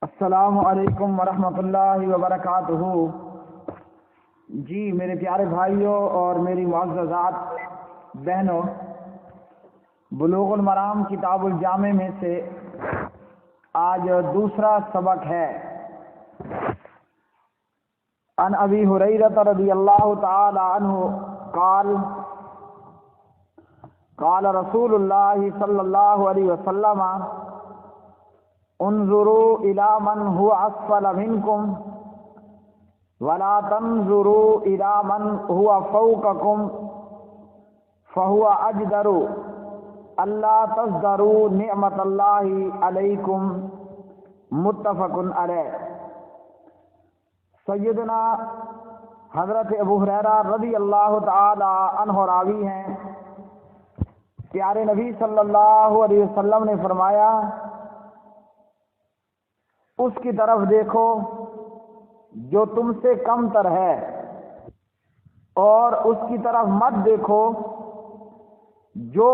السلام علیکم ورحمۃ اللہ وبرکاتہ۔ جی میرے پیارے بھائیوں اور میری معززات بہنوں، بلوغ المرام کتاب الجامع میں سے آج دوسرا سبق ہے۔ عن ابی ہریرہ رضی اللہ تعالی عنہ قال قال رسول اللہ صلی اللہ علیہ وسلم انظروا الى من هو اسفل منكم ولا تنظروا الى من هو فوقكم فهو اجدر الا تزدروا نعمت اللہ علیکم، متفق علیہ۔ سیدنا حضرت ابو ہریرہ رضی اللہ تعالی عنہ راوی ہیں، پیارے نبی صلی اللہ علیہ وسلم نے فرمایا، اس کی طرف دیکھو جو تم سے کم تر ہے، اور اس کی طرف مت دیکھو جو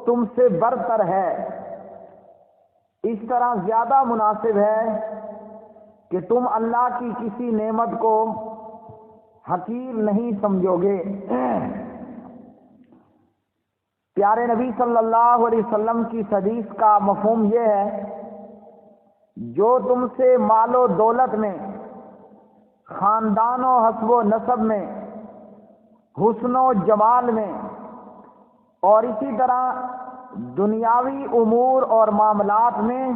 تم سے برتر ہے۔ اس طرح زیادہ مناسب ہے کہ تم اللہ کی کسی نعمت کو حقیر نہیں سمجھو گے۔ پیارے نبی صلی اللہ علیہ وسلم کی حدیث کا مفہوم یہ ہے، جو تم سے مال و دولت میں، خاندان و حسب و نسب میں، حسن و جمال میں، اور اسی طرح دنیاوی امور اور معاملات میں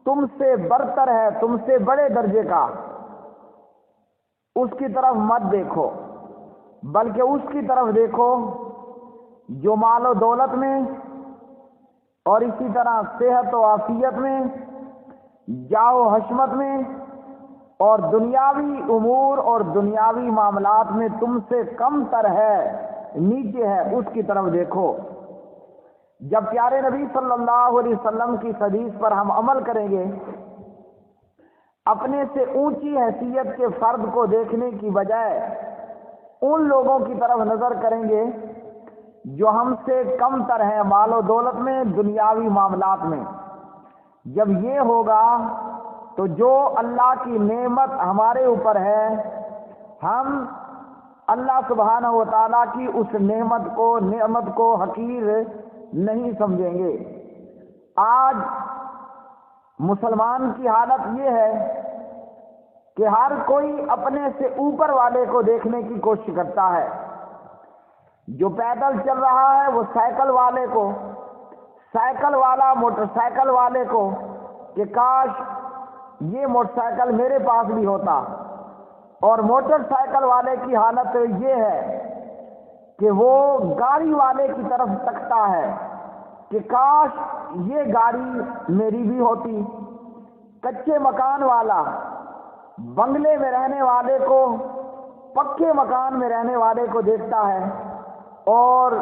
تم سے برتر ہے، تم سے بڑے درجے کا، اس کی طرف مت دیکھو، بلکہ اس کی طرف دیکھو جو مال و دولت میں اور اسی طرح صحت و عافیت میں، جاہ و حشمت میں اور دنیاوی امور اور دنیاوی معاملات میں تم سے کم تر ہے، نیچے ہے، اس کی طرف دیکھو۔ جب پیارے نبی صلی اللہ علیہ وسلم کی حدیث پر ہم عمل کریں گے، اپنے سے اونچی حیثیت کے فرد کو دیکھنے کی بجائے ان لوگوں کی طرف نظر کریں گے جو ہم سے کم تر ہیں مال و دولت میں، دنیاوی معاملات میں۔ جب یہ ہوگا تو جو اللہ کی نعمت ہمارے اوپر ہے، ہم اللہ سبحانہ و تعالیٰ کی اس نعمت کو حقیر نہیں سمجھیں گے۔ آج مسلمان کی حالت یہ ہے کہ ہر کوئی اپنے سے اوپر والے کو دیکھنے کی کوشش کرتا ہے۔ جو پیدل چل رہا ہے وہ سائیکل والے کو، سائیکل والا موٹر سائیکل والے کو کہ کاش یہ موٹر سائیکل میرے پاس بھی ہوتا، اور موٹر سائیکل والے کی حالت یہ ہے کہ وہ گاڑی والے کی طرف تکتا ہے کہ کاش یہ گاڑی میری بھی ہوتی۔ کچے مکان والا بنگلے میں رہنے والے کو پکے مکان میں رہنے والے کو دیکھتا ہے اور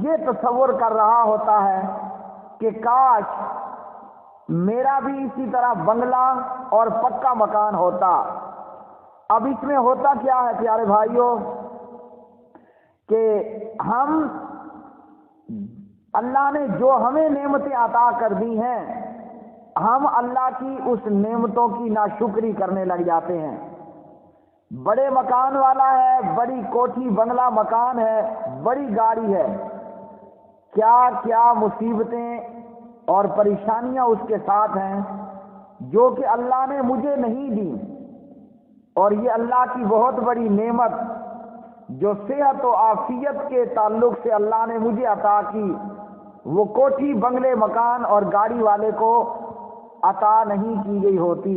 یہ تصور کر رہا ہوتا ہے کہ کاش میرا بھی اسی طرح بنگلہ اور پکا مکان ہوتا۔ اب اس میں ہوتا کیا ہے پیارے بھائیوں کہ ہم اللہ نے جو ہمیں نعمتیں عطا کر دی ہیں، ہم اللہ کی اس نعمتوں کی ناشکری کرنے لگ جاتے ہیں۔ بڑے مکان والا ہے، بڑی کوٹھی بنگلہ مکان ہے، بڑی گاڑی ہے، کیا کیا مصیبتیں اور پریشانیاں اس کے ساتھ ہیں جو کہ اللہ نے مجھے نہیں دی۔ اور یہ اللہ کی بہت بڑی نعمت جو صحت و عافیت کے تعلق سے اللہ نے مجھے عطا کی، وہ کوٹھی بنگلے مکان اور گاڑی والے کو عطا نہیں کی گئی ہوتی۔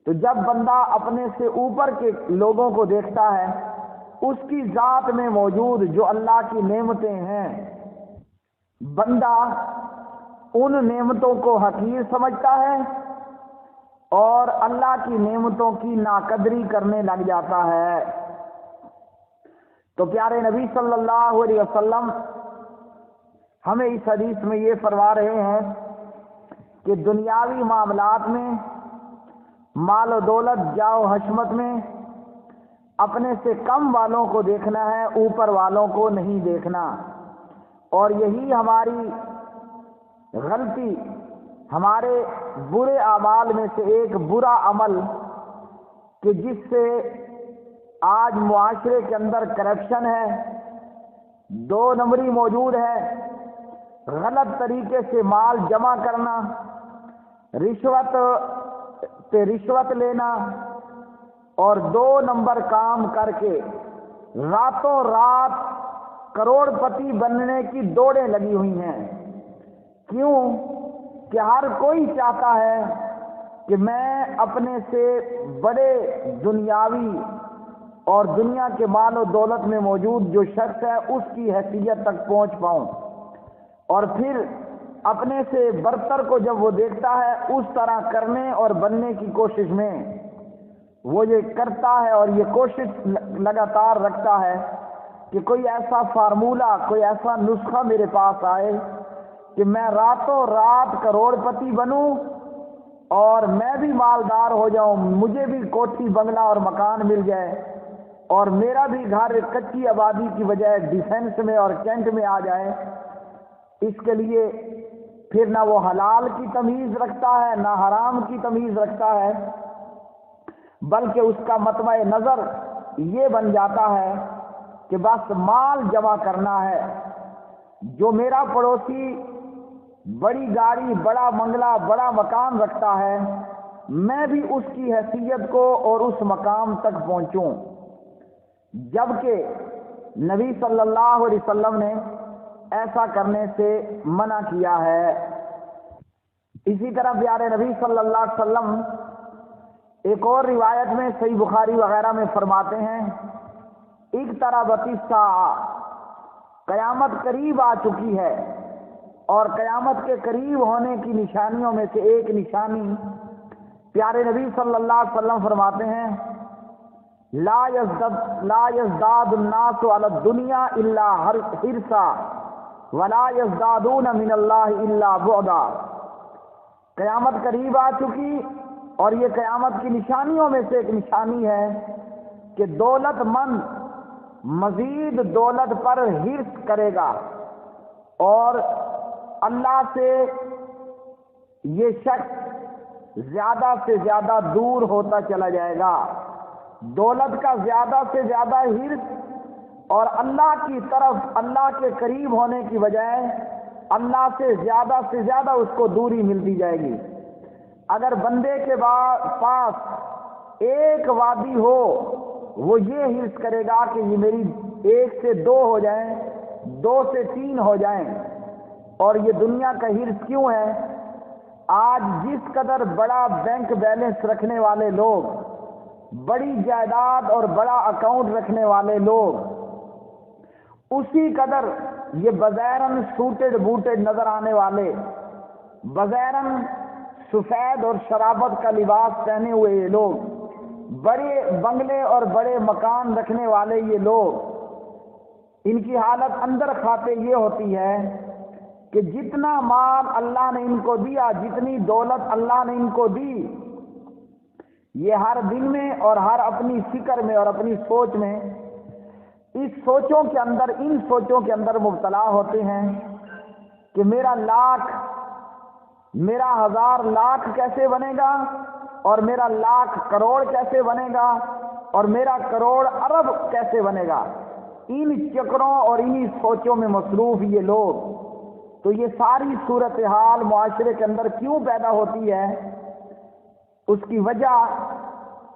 تو جب بندہ اپنے سے اوپر کے لوگوں کو دیکھتا ہے، اس کی ذات میں موجود جو اللہ کی نعمتیں ہیں، بندہ ان نعمتوں کو حقیر سمجھتا ہے اور اللہ کی نعمتوں کی ناقدری کرنے لگ جاتا ہے۔ تو پیارے نبی صلی اللہ علیہ وسلم ہمیں اس حدیث میں یہ فرما رہے ہیں کہ دنیاوی معاملات میں، مال و دولت، جاہ و حشمت میں اپنے سے کم والوں کو دیکھنا ہے، اوپر والوں کو نہیں دیکھنا۔ اور یہی ہماری غلطی ہمارے برے اعمال میں سے ایک برا عمل کہ جس سے آج معاشرے کے اندر کرپشن ہے، دو نمبری موجود ہے، غلط طریقے سے مال جمع کرنا، رشوت پہ رشوت لینا، اور دو نمبر کام کر کے راتوں رات کروڑ پتی بننے کی دوڑیں لگی ہوئی ہیں۔ کیوں کہ ہر کوئی چاہتا ہے کہ میں اپنے سے بڑے دنیاوی اور دنیا کے مال و دولت میں موجود جو شخص ہے اس کی حیثیت تک پہنچ پاؤں، اور پھر اپنے سے برتر کو جب وہ دیکھتا ہے اس طرح کرنے اور بننے کی کوشش میں وہ یہ کرتا ہے، اور یہ کوشش لگاتار رکھتا ہے کہ کوئی ایسا فارمولہ، کوئی ایسا نسخہ میرے پاس آئے کہ میں راتوں رات کروڑ پتی بنوں اور میں بھی مالدار ہو جاؤں، مجھے بھی کوٹھی بنگلہ اور مکان مل جائے، اور میرا بھی گھر کچی آبادی کی بجائے ڈیفینس میں اور کینٹ میں آ جائے۔ اس کے لیے پھر نہ وہ حلال کی تمیز رکھتا ہے نہ حرام کی تمیز رکھتا ہے، بلکہ اس کا مطمع نظر یہ بن جاتا ہے کہ بس مال جمع کرنا ہے۔ جو میرا پڑوسی بڑی گاڑی، بڑا بنگلہ، بڑا مکان رکھتا ہے، میں بھی اس کی حیثیت کو اور اس مقام تک پہنچوں، جبکہ نبی صلی اللہ علیہ وسلم نے ایسا کرنے سے منع کیا ہے۔ اسی طرح پیارے نبی صلی اللہ علیہ وسلم ایک اور روایت میں صحیح بخاری وغیرہ میں فرماتے ہیں، اقتربت الساعہ، قیامت قریب آ چکی ہے، اور قیامت کے قریب ہونے کی نشانیوں میں سے ایک نشانی پیارے نبی صلی اللہ علیہ وسلم فرماتے ہیں، لا یزداد الناس علی الدنیا الا حرصا ولا یزدادون من اللہ الا بعدا۔ قیامت قریب آ چکی، اور یہ قیامت کی نشانیوں میں سے ایک نشانی ہے کہ دولت مند مزید دولت پر حرص کرے گا، اور اللہ سے یہ شخص زیادہ سے زیادہ دور ہوتا چلا جائے گا۔ دولت کا زیادہ سے زیادہ حرص اور اللہ کی طرف، اللہ کے قریب ہونے کی بجائے اللہ سے زیادہ اس کو دوری ملتی جائے گی۔ اگر بندے کے پاس ایک وادی ہو، وہ یہ حرص کرے گا کہ یہ میری 1 سے 2 ہو جائیں، 2 سے 3 ہو جائیں۔ اور یہ دنیا کا حرص کیوں ہے؟ آج جس قدر بڑا بینک بیلنس رکھنے والے لوگ، بڑی جائیداد اور بڑا اکاؤنٹ رکھنے والے لوگ، اسی قدر یہ بظاہراً سوٹڈ بوٹڈ نظر آنے والے، بظاہراً سفید اور شرافت کا لباس پہنے ہوئے یہ لوگ، بڑے بنگلے اور بڑے مکان رکھنے والے یہ لوگ، ان کی حالت اندر کھاتے یہ ہوتی ہے کہ جتنا مال اللہ نے ان کو دیا، جتنی دولت اللہ نے ان کو دی، یہ ہر دن میں اور ہر اپنی فکر میں اور اپنی سوچ میں ان سوچوں کے اندر مبتلا ہوتے ہیں کہ میرا لاکھ، میرا 1000 لاکھ کیسے بنے گا، اور میرا لاکھ کروڑ کیسے بنے گا، اور میرا کروڑ ارب کیسے بنے گا۔ ان چکروں اور انہی سوچوں میں مصروف یہ لوگ، تو یہ ساری صورتحال معاشرے کے اندر کیوں پیدا ہوتی ہے؟ اس کی وجہ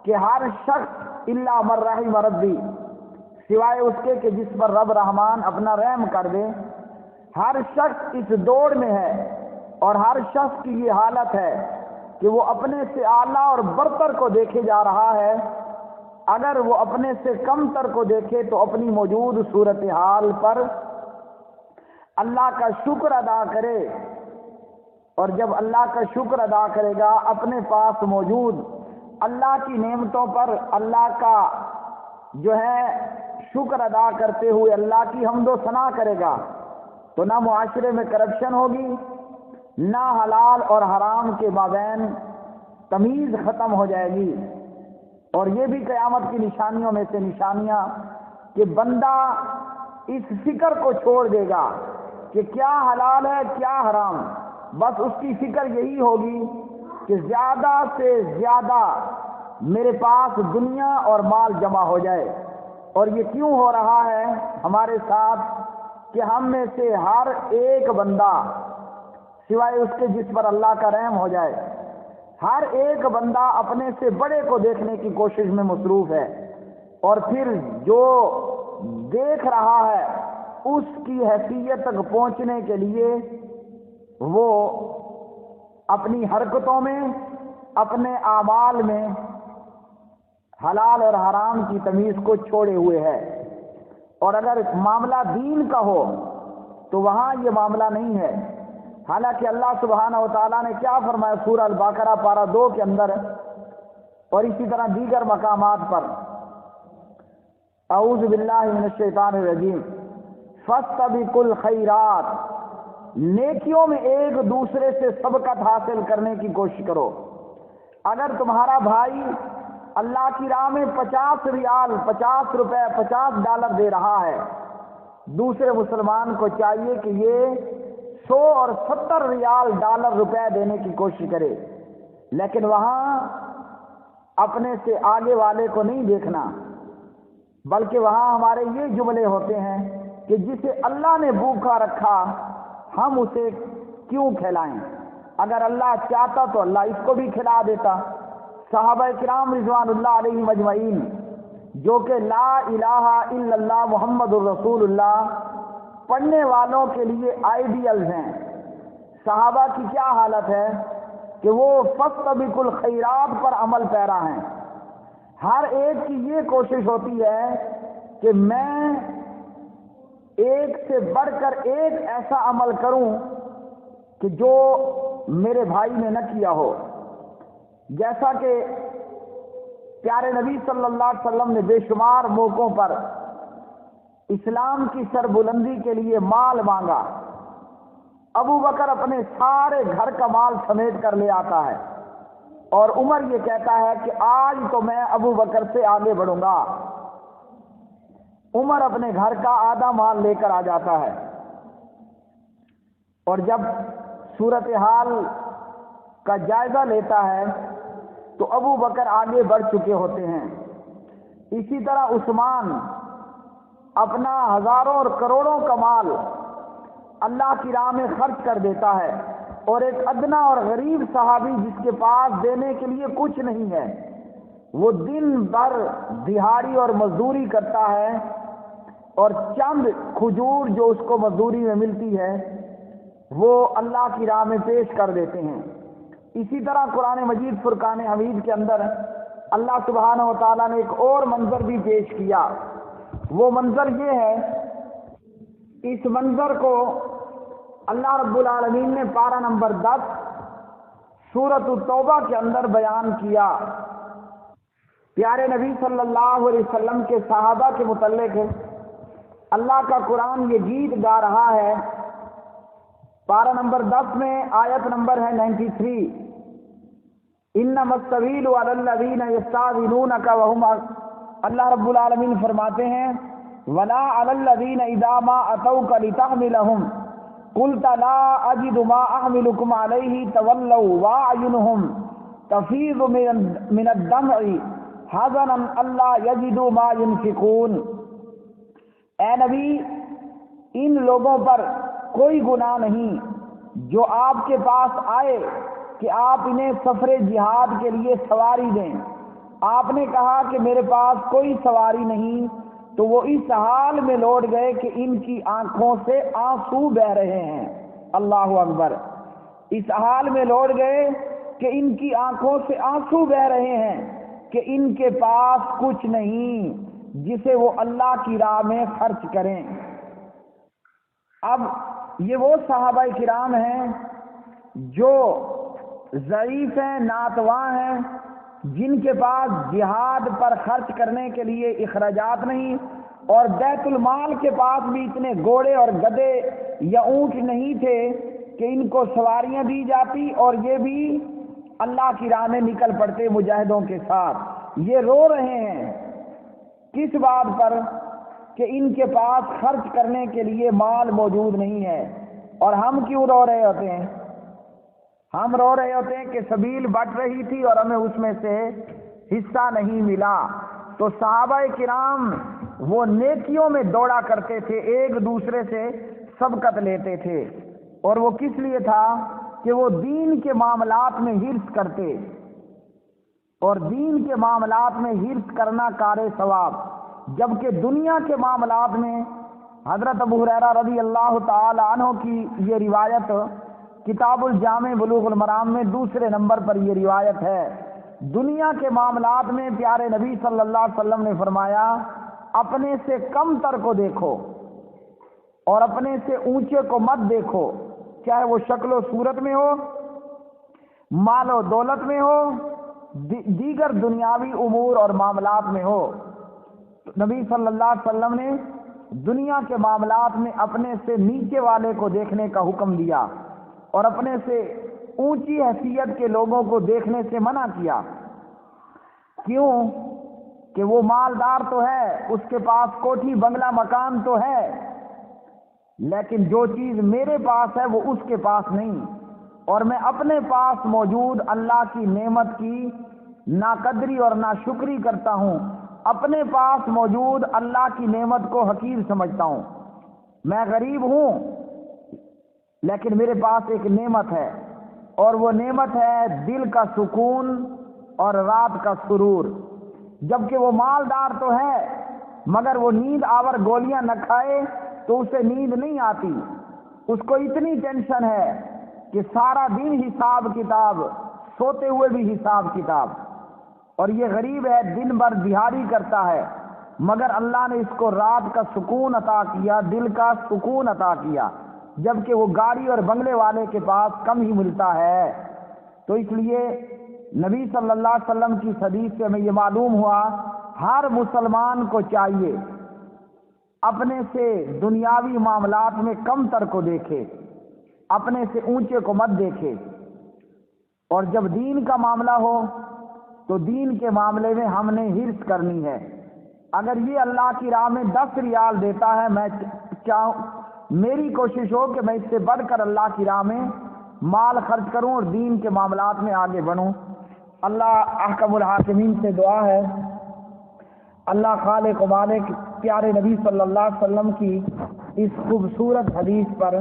کہ ہر شخص الا من رحم ربی، سوائے اس کے کہ جس پر رب رحمان اپنا رحم کر دے، ہر شخص اس دوڑ میں ہے، اور ہر شخص کی یہ حالت ہے کہ وہ اپنے سے اعلیٰ اور برتر کو دیکھے جا رہا ہے۔ اگر وہ اپنے سے کم تر کو دیکھے تو اپنی موجود صورتحال پر اللہ کا شکر ادا کرے، اور جب اللہ کا شکر ادا کرے گا، اپنے پاس موجود اللہ کی نعمتوں پر اللہ کا جو ہے شکر ادا کرتے ہوئے اللہ کی حمد و ثنا کرے گا، تو نہ معاشرے میں کرپشن ہوگی، نہ حلال اور حرام کے مابین تمیز ختم ہو جائے گی۔ اور یہ بھی قیامت کی نشانیوں میں سے نشانیاں کہ بندہ اس فکر کو چھوڑ دے گا کہ کیا حلال ہے کیا حرام، بس اس کی فکر یہی ہوگی کہ زیادہ سے زیادہ میرے پاس دنیا اور مال جمع ہو جائے۔ اور یہ کیوں ہو رہا ہے ہمارے ساتھ کہ ہم میں سے ہر ایک بندہ، سوائے اس کے جس پر اللہ کا رحم ہو جائے، ہر ایک بندہ اپنے سے بڑے کو دیکھنے کی کوشش میں مصروف ہے، اور پھر جو دیکھ رہا ہے اس کی حیثیت تک پہنچنے کے لیے وہ اپنی حرکتوں میں، اپنے اعمال میں حلال اور حرام کی تمیز کو چھوڑے ہوئے ہے۔ اور اگر معاملہ دین کا ہو تو وہاں یہ معاملہ نہیں ہے۔ حالانکہ اللہ سبحانہ و تعالیٰ نے کیا فرمایا سورہ البقرہ پارہ 2 کے اندر، اور اسی طرح دیگر مقامات پر، اعوذ باللہ من الشیطان الرجیم، فاستبقوا الخیرات، نیکیوں میں ایک دوسرے سے سبقت حاصل کرنے کی کوشش کرو۔ اگر تمہارا بھائی اللہ کی راہ میں 50 ریال، 50 روپے، 50 ڈالر دے رہا ہے، دوسرے مسلمان کو چاہیے کہ یہ 100 اور 70 ریال، ڈالر، روپے دینے کی کوشش کرے، لیکن وہاں اپنے سے آگے والے کو نہیں دیکھنا، بلکہ وہاں ہمارے یہ جملے ہوتے ہیں کہ جسے اللہ نے بھوکا رکھا ہم اسے کیوں کھلائیں؟ اگر اللہ چاہتا تو اللہ اس کو بھی کھلا دیتا۔ صحابہ کرام رضوان اللہ علیہم اجمعین، جو کہ لا الہ الا اللہ محمد الرسول اللہ پڑھنے والوں کے لیے آئیڈیلز ہیں، صحابہ کی کیا حالت ہے کہ وہ فاستبقوا الخیرات پر عمل پیرا ہیں۔ ہر ایک کی یہ کوشش ہوتی ہے کہ میں ایک سے بڑھ کر ایک ایسا عمل کروں کہ جو میرے بھائی نے نہ کیا ہو۔ جیسا کہ پیارے نبی صلی اللہ علیہ وسلم نے بے شمار موقعوں پر اسلام کی سربلندی کے لیے مال مانگا، ابو بکر اپنے سارے گھر کا مال سمیٹ کر لے آتا ہے، اور عمر یہ کہتا ہے کہ آج تو میں ابو بکر سے آگے بڑھوں گا۔ عمر اپنے گھر کا آدھا مال لے کر آ جاتا ہے، اور جب صورتحال کا جائزہ لیتا ہے تو ابو بکر آگے بڑھ چکے ہوتے ہیں۔ اسی طرح عثمان اپنا ہزاروں اور کروڑوں کا مال اللہ کی راہ میں خرچ کر دیتا ہے، اور ایک ادنا اور غریب صحابی جس کے پاس دینے کے لیے کچھ نہیں ہے، وہ دن بھر دہاڑی اور مزدوری کرتا ہے، اور چند کھجور جو اس کو مزدوری میں ملتی ہے وہ اللہ کی راہ میں پیش کر دیتے ہیں۔ اسی طرح قرآن مجید فرقان حمید کے اندر اللہ سبحانہ و تعالیٰ نے ایک اور منظر بھی پیش کیا۔ وہ منظر یہ ہے، اس منظر کو اللہ رب العالمین نے پارہ نمبر 10 سورۃ التوبہ کے اندر بیان کیا۔ پیارے نبی صلی اللہ علیہ وسلم کے صحابہ کے متعلق اللہ کا قرآن یہ گیت گا رہا ہے۔ پارہ نمبر 10 میں آیت نمبر ہے 93، انما السبیل علی الذین یستأذنونک وهم، اللہ رب العالمین فرماتے ہیں ولا علی الذین اذا ما اتوک لتحملهم قلت لا اجد ما احملکم علیہ تولوا واعینهم تفیض من الدمع حزنا الا یجدوا ما ينفقون۔ اے نبی، ان لوگوں پر کوئی گناہ نہیں جو آپ کے پاس آئے کہ آپ انہیں سفر جہاد کے لیے سواری دیں۔ آپ نے کہا کہ میرے پاس کوئی سواری نہیں، تو وہ اس حال میں لوٹ گئے کہ ان کی آنکھوں سے آنسو بہ رہے ہیں۔ اللہ اکبر! اس حال میں لوٹ گئے کہ ان کی آنکھوں سے آنسو بہ رہے ہیں کہ ان کے پاس کچھ نہیں جسے وہ اللہ کی راہ میں خرچ کریں۔ اب یہ وہ صحابہ کرام ہیں جو ضعیف ہیں، ناتواں ہیں، جن کے پاس جہاد پر خرچ کرنے کے لیے اخراجات نہیں، اور بیت المال کے پاس بھی اتنے گھوڑے اور گدھے یا اونٹ نہیں تھے کہ ان کو سواریاں دی جاتی اور یہ بھی اللہ کی راہ میں نکل پڑتے مجاہدوں کے ساتھ۔ یہ رو رہے ہیں کس بات پر؟ کہ ان کے پاس خرچ کرنے کے لیے مال موجود نہیں ہے۔ اور ہم کیوں رو رہے ہوتے ہیں؟ ہم رو رہے ہوتے ہیں کہ سبیل بٹ رہی تھی اور ہمیں اس میں سے حصہ نہیں ملا. تو صحابہ کرام وہ نیکیوں میں دوڑا کرتے تھے، ایک دوسرے سے سبقت لیتے تھے، اور وہ کس لیے تھا کہ وہ دین کے معاملات میں حرص کرتے، اور دین کے معاملات میں حرص کرنا کار ثواب. جبکہ دنیا کے معاملات میں حضرت ابو ہریرہ رضی اللہ تعالی عنہ کی یہ روایت کتاب الجامع بلوغ المرام میں دوسرے نمبر پر یہ روایت ہے. دنیا کے معاملات میں پیارے نبی صلی اللہ علیہ وسلم نے فرمایا اپنے سے کم تر کو دیکھو اور اپنے سے اونچے کو مت دیکھو، چاہے وہ شکل و صورت میں ہو، مال و دولت میں ہو، دیگر دنیاوی امور اور معاملات میں ہو. نبی صلی اللہ علیہ وسلم نے دنیا کے معاملات میں اپنے سے نیچے والے کو دیکھنے کا حکم دیا اور اپنے سے اونچی حیثیت کے لوگوں کو دیکھنے سے منع کیا. کیوں؟ کہ وہ مالدار تو ہے، اس کے پاس کوٹھی بنگلہ مکان تو ہے، لیکن جو چیز میرے پاس ہے وہ اس کے پاس نہیں، اور میں اپنے پاس موجود اللہ کی نعمت کی ناقدری اور ناشکری کرتا ہوں. اپنے پاس موجود اللہ کی نعمت کو حقیر سمجھتا ہوں. میں غریب ہوں لیکن میرے پاس ایک نعمت ہے، اور وہ نعمت ہے دل کا سکون اور رات کا سرور. جبکہ وہ مالدار تو ہے مگر وہ نیند آور گولیاں نہ کھائے تو اسے نیند نہیں آتی، اس کو اتنی ٹینشن ہے کہ سارا دن حساب کتاب، سوتے ہوئے بھی حساب کتاب. اور یہ غریب ہے، دن بھر دیہاری کرتا ہے مگر اللہ نے اس کو رات کا سکون عطا کیا، دل کا سکون عطا کیا، جبکہ وہ گاڑی اور بنگلے والے کے پاس کم ہی ملتا ہے. تو اس لیے نبی صلی اللہ علیہ وسلم کی حدیث سے ہمیں یہ معلوم ہوا ہر مسلمان کو چاہیے اپنے سے دنیاوی معاملات میں کم تر کو دیکھے، اپنے سے اونچے کو مت دیکھے. اور جب دین کا معاملہ ہو تو دین کے معاملے میں ہم نے حرص کرنی ہے. اگر یہ اللہ کی راہ میں 10 ریال دیتا ہے، میں میری کوشش ہو کہ میں اس سے بڑھ کر اللہ کی راہ میں مال خرچ کروں اور دین کے معاملات میں آگے بڑھوں. اللہ احکم الحاکمین سے دعا ہے اللہ خالق و مالک پیارے نبی صلی اللہ علیہ وسلم کی اس خوبصورت حدیث پر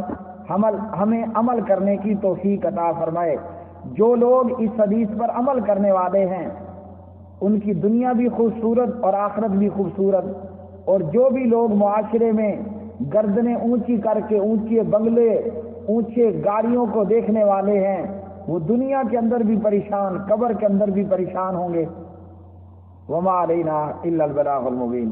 ہمیں عمل کرنے کی توفیق عطا فرمائے. جو لوگ اس حدیث پر عمل کرنے والے ہیں ان کی دنیا بھی خوبصورت اور آخرت بھی خوبصورت، اور جو بھی لوگ معاشرے میں گردنیں اونچی کر کے اونچے بنگلے اونچے گاڑیوں کو دیکھنے والے ہیں وہ دنیا کے اندر بھی پریشان، قبر کے اندر بھی پریشان ہوں گے. وما علینا الا البلاغ المبین.